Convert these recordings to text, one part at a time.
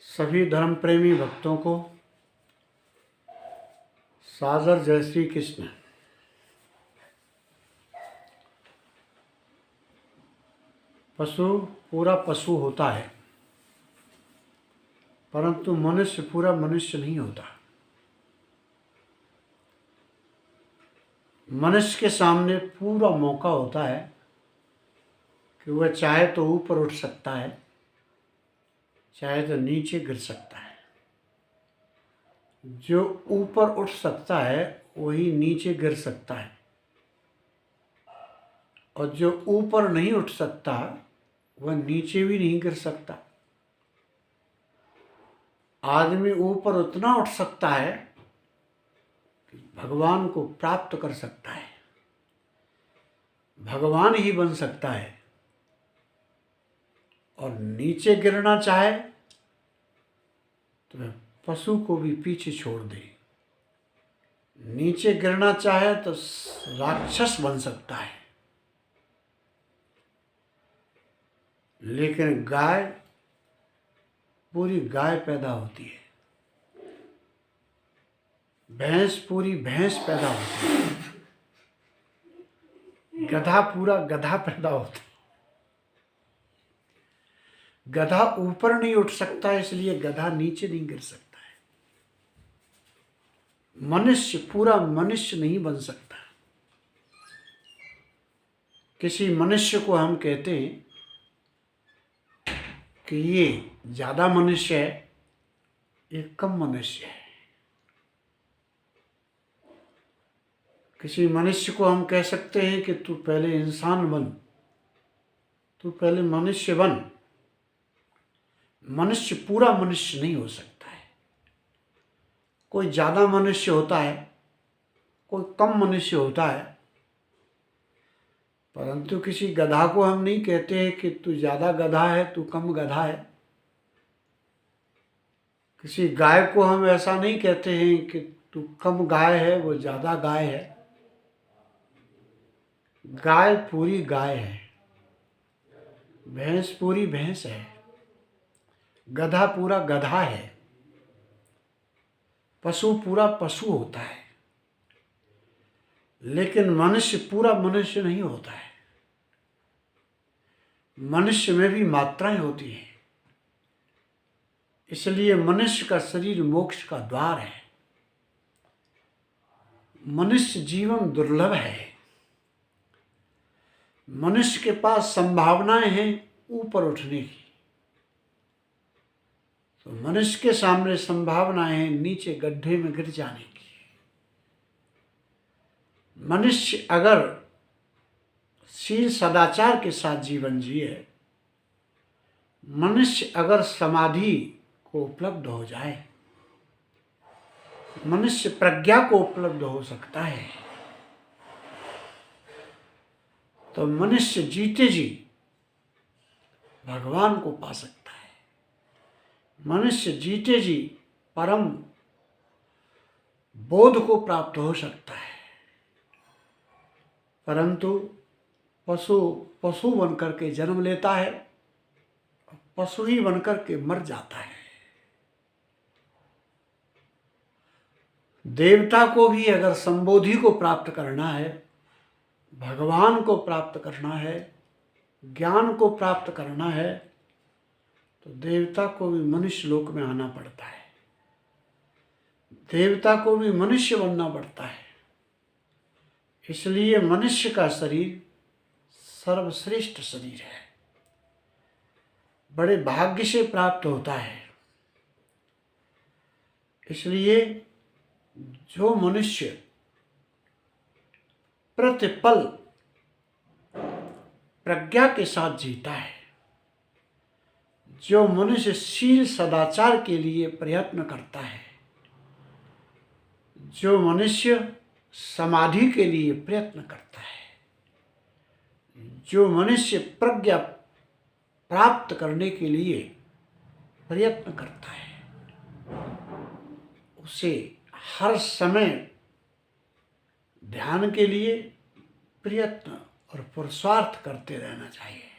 सभी धर्म प्रेमी भक्तों को सादर जय श्री कृष्ण। पशु पूरा पशु होता है, परंतु मनुष्य पूरा मनुष्य नहीं होता। मनुष्य के सामने पूरा मौका होता है कि वह चाहे तो ऊपर उठ सकता है, चाहे तो नीचे गिर सकता है। जो ऊपर उठ सकता है वही नीचे गिर सकता है, और जो ऊपर नहीं उठ सकता वह नीचे भी नहीं गिर सकता। आदमी ऊपर उतना उठ सकता है कि भगवान को प्राप्त कर सकता है, भगवान ही बन सकता है। और नीचे गिरना चाहे तो वह पशु को भी पीछे छोड़ दे। नीचे गिरना चाहे तो राक्षस बन सकता है, लेकिन गाय पूरी गाय पैदा होती है, भैंस पूरी भैंस पैदा होती है, गधा पूरा गधा पैदा होता है। गधा ऊपर नहीं उठ सकता, इसलिए गधा नीचे नहीं गिर सकता है। मनुष्य पूरा मनुष्य नहीं बन सकता। किसी मनुष्य को हम कहते हैं कि ये ज़्यादा मनुष्य है, ये कम मनुष्य है। किसी मनुष्य को हम कह सकते हैं कि तू पहले इंसान बन, तू पहले मनुष्य बन। मनुष्य पूरा मनुष्य नहीं हो सकता है। कोई ज़्यादा मनुष्य होता है, कोई कम मनुष्य होता है, परंतु किसी गधा को हम नहीं कहते हैं कि तू ज़्यादा गधा है, तू कम गधा है। किसी गाय को हम ऐसा नहीं कहते हैं कि तू कम गाय है, वो ज़्यादा गाय है। गाय पूरी गाय है, भैंस पूरी भैंस है, गधा पूरा गधा है, पशु पूरा पशु होता है, लेकिन मनुष्य पूरा मनुष्य नहीं होता है। मनुष्य में भी मात्राएं होती हैं, इसलिए मनुष्य का शरीर मोक्ष का द्वार है। मनुष्य जीवन दुर्लभ है। मनुष्य के पास संभावनाएं हैं ऊपर उठने की, तो मनुष्य के सामने संभावनाएं हैं नीचे गड्ढे में गिर जाने की। मनुष्य अगर शील सदाचार के साथ जीवन जिए, मनुष्य अगर समाधि को उपलब्ध हो जाए, मनुष्य प्रज्ञा को उपलब्ध हो सकता है, तो मनुष्य जीते जी भगवान को पा सकता है। मनुष्य जीते जी परम बोध को प्राप्त हो सकता है। परंतु पशु पशु बनकर के जन्म लेता है, पशु ही बनकर के मर जाता है। देवता को भी अगर संबोधि को प्राप्त करना है, भगवान को प्राप्त करना है, ज्ञान को प्राप्त करना है, तो देवता को भी मनुष्य लोक में आना पड़ता है। देवता को भी मनुष्य बनना पड़ता है। इसलिए मनुष्य का शरीर सर्वश्रेष्ठ शरीर है, बड़े भाग्य से प्राप्त होता है। इसलिए जो मनुष्य प्रतिपल प्रज्ञा के साथ जीता है, जो मनुष्य शील सदाचार के लिए प्रयत्न करता है, जो मनुष्य समाधि के लिए प्रयत्न करता है, जो मनुष्य प्रज्ञा प्राप्त करने के लिए प्रयत्न करता है, उसे हर समय ध्यान के लिए प्रयत्न और पुरुषार्थ करते रहना चाहिए।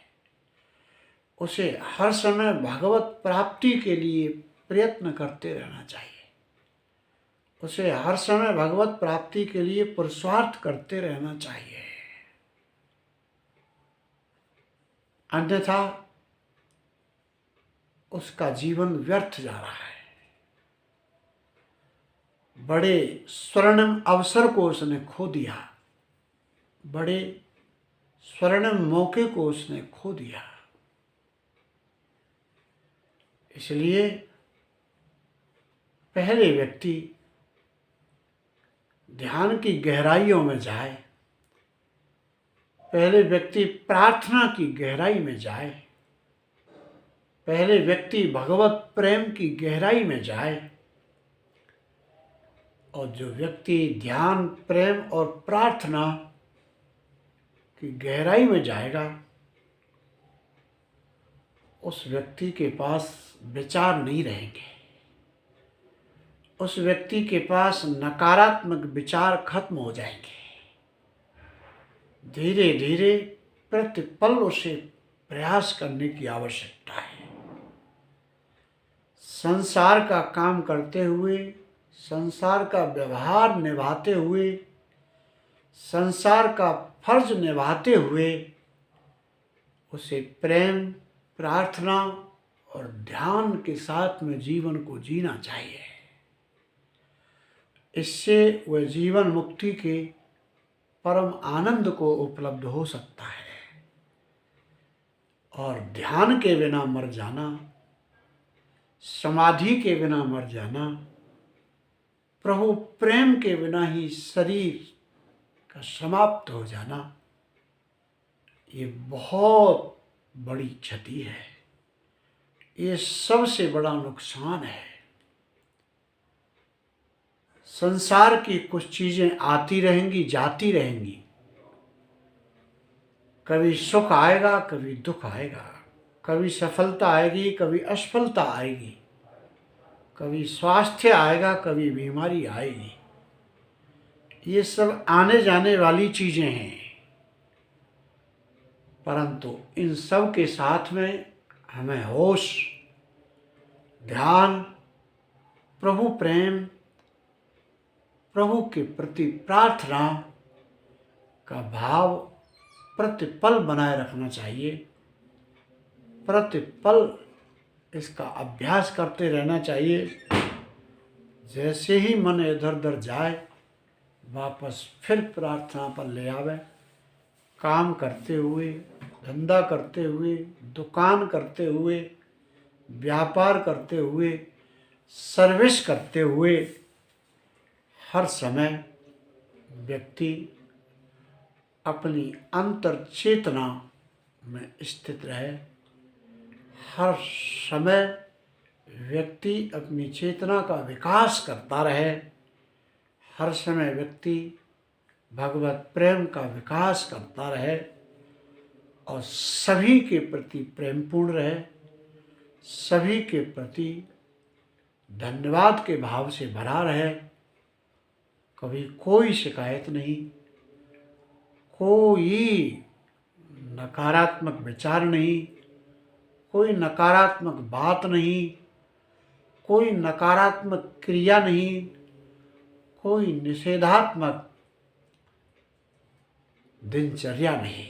उसे हर समय भगवत प्राप्ति के लिए प्रयत्न करते रहना चाहिए। उसे हर समय भगवत प्राप्ति के लिए पुरुषार्थ करते रहना चाहिए, अन्यथा उसका जीवन व्यर्थ जा रहा है। बड़े स्वर्णिम अवसर को उसने खो दिया, बड़े स्वर्णिम मौके को उसने खो दिया। इसलिए पहले व्यक्ति ध्यान की गहराइयों में जाए, पहले व्यक्ति प्रार्थना की गहराई में जाए, पहले व्यक्ति भगवत प्रेम की गहराई में जाए। और जो व्यक्ति ध्यान, प्रेम और प्रार्थना की गहराई में जाएगा, उस व्यक्ति के पास विचार नहीं रहेंगे, उस व्यक्ति के पास नकारात्मक विचार खत्म हो जाएंगे। धीरे धीरे प्रतिपल उसे प्रयास करने की आवश्यकता है। संसार का काम करते हुए, संसार का व्यवहार निभाते हुए, संसार का फर्ज निभाते हुए उसे प्रेम, प्रार्थना और ध्यान के साथ में जीवन को जीना चाहिए। इससे वह जीवन मुक्ति के परम आनंद को उपलब्ध हो सकता है। और ध्यान के बिना मर जाना, समाधि के बिना मर जाना, प्रभु प्रेम के बिना ही शरीर का समाप्त हो जाना, ये बहुत बड़ी क्षति है, ये सबसे बड़ा नुकसान है। संसार की कुछ चीज़ें आती रहेंगी, जाती रहेंगी, कभी सुख आएगा, कभी दुख आएगा, कभी सफलता आएगी, कभी असफलता आएगी, कभी स्वास्थ्य आएगा, कभी बीमारी आएगी। ये सब आने जाने वाली चीज़ें हैं, परंतु इन सब के साथ में हमें होश, ध्यान, प्रभु प्रेम, प्रभु के प्रति प्रार्थना का भाव प्रतिपल बनाए रखना चाहिए। प्रतिपल इसका अभ्यास करते रहना चाहिए। जैसे ही मन इधर उधर जाए, वापस फिर प्रार्थना पर ले आवे। काम करते हुए, धंधा करते हुए, दुकान करते हुए, व्यापार करते हुए, सर्विस करते हुए, हर समय व्यक्ति अपनी अंतर चेतना में स्थित रहे। हर समय व्यक्ति अपनी चेतना का विकास करता रहे। हर समय व्यक्ति भगवत प्रेम का विकास करता रहे और सभी के प्रति प्रेमपूर्ण रहे, सभी के प्रति धन्यवाद के भाव से भरा रहे। कभी कोई शिकायत नहीं, कोई नकारात्मक विचार नहीं, कोई नकारात्मक बात नहीं, कोई नकारात्मक क्रिया नहीं, कोई निषेधात्मक दिनचर्या नहीं।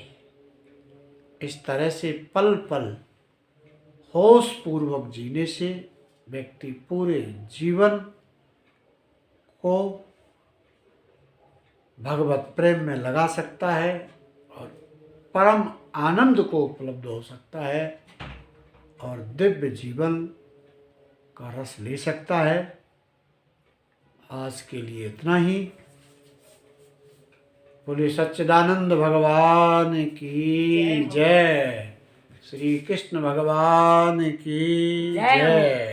इस तरह से पल पल होश पूर्वक जीने से व्यक्ति पूरे जीवन को भगवत प्रेम में लगा सकता है और परम आनंद को उपलब्ध हो सकता है और दिव्य जीवन का रस ले सकता है। आज के लिए इतना ही। बोले सच्चिदानंद भगवान की जय, श्री कृष्ण भगवान की जय।